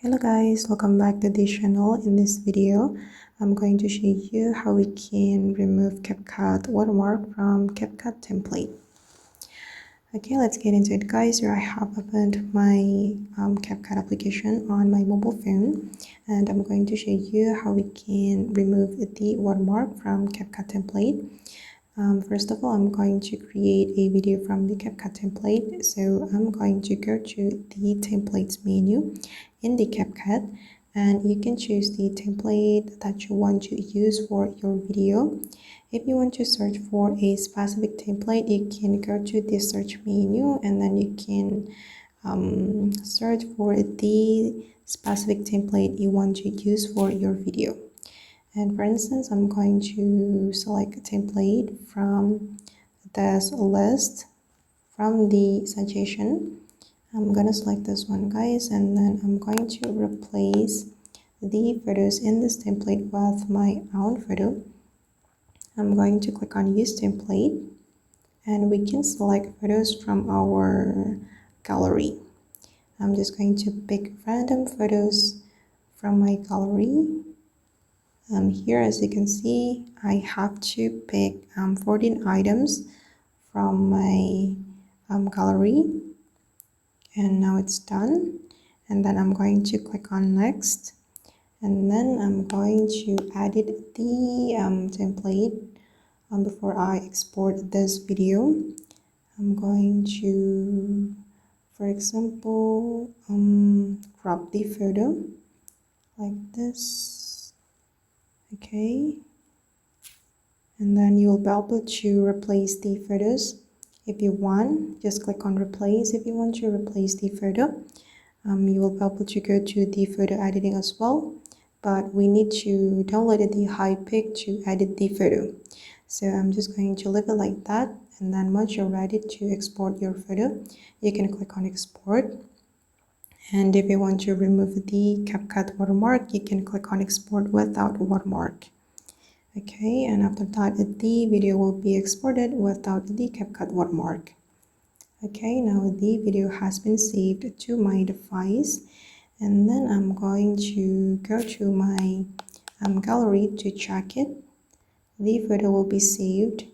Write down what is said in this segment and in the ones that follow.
Hello guys, welcome back to the channel. In this video I'm going to show you how we can remove CapCut watermark from CapCut template. Okay, let's get into it guys. Here I have opened my CapCut application on my mobile phone, and I'm going to show you how we can remove the watermark from CapCut template. First of all, I'm going to create a video from the CapCut template. So I'm going to go to the templates menu in the CapCut, and you can choose the template that you want to use for your video. If you want to search for a specific template, you can go to the search menu and then you can search for the specific template you want to use for your video. And for instance, I'm going to select a template from this list from the suggestion. I'm gonna select this one guys, and then I'm going to replace the photos in this template with my own photo. I'm going to click on use template, and we can select photos from our gallery. I'm just going to pick random photos from my gallery. Here, as you can see, I have to pick 14 items from my gallery, and now it's done. And then I'm going to click on next, and then I'm going to edit the template before I export this video. I'm going to, for example, crop the photo like this. Okay, and then you'll be able to replace the photos if you want. Just click on replace if you want to replace the photo. You will be able to go to the photo editing as well, but we need to download the high pick to edit the photo. So I'm just going to leave it like that, and then once you're ready to export your photo, you can click on export. And if you want to remove the CapCut watermark, you can click on export without watermark. Okay, and after that, the video will be exported without the CapCut watermark. Okay, now the video has been saved to my device, and then I'm going to go to my gallery to check it. The photo will be saved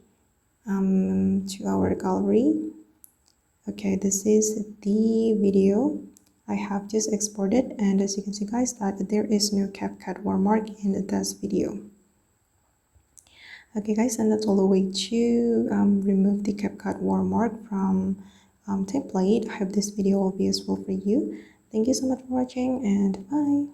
to our gallery. Okay, this is the video I have just exported, and as you can see guys, that there is no CapCut watermark in this video. Okay guys, and that's all the way to remove the CapCut watermark from template. I hope this video will be useful for you. Thank you so much for watching, and bye.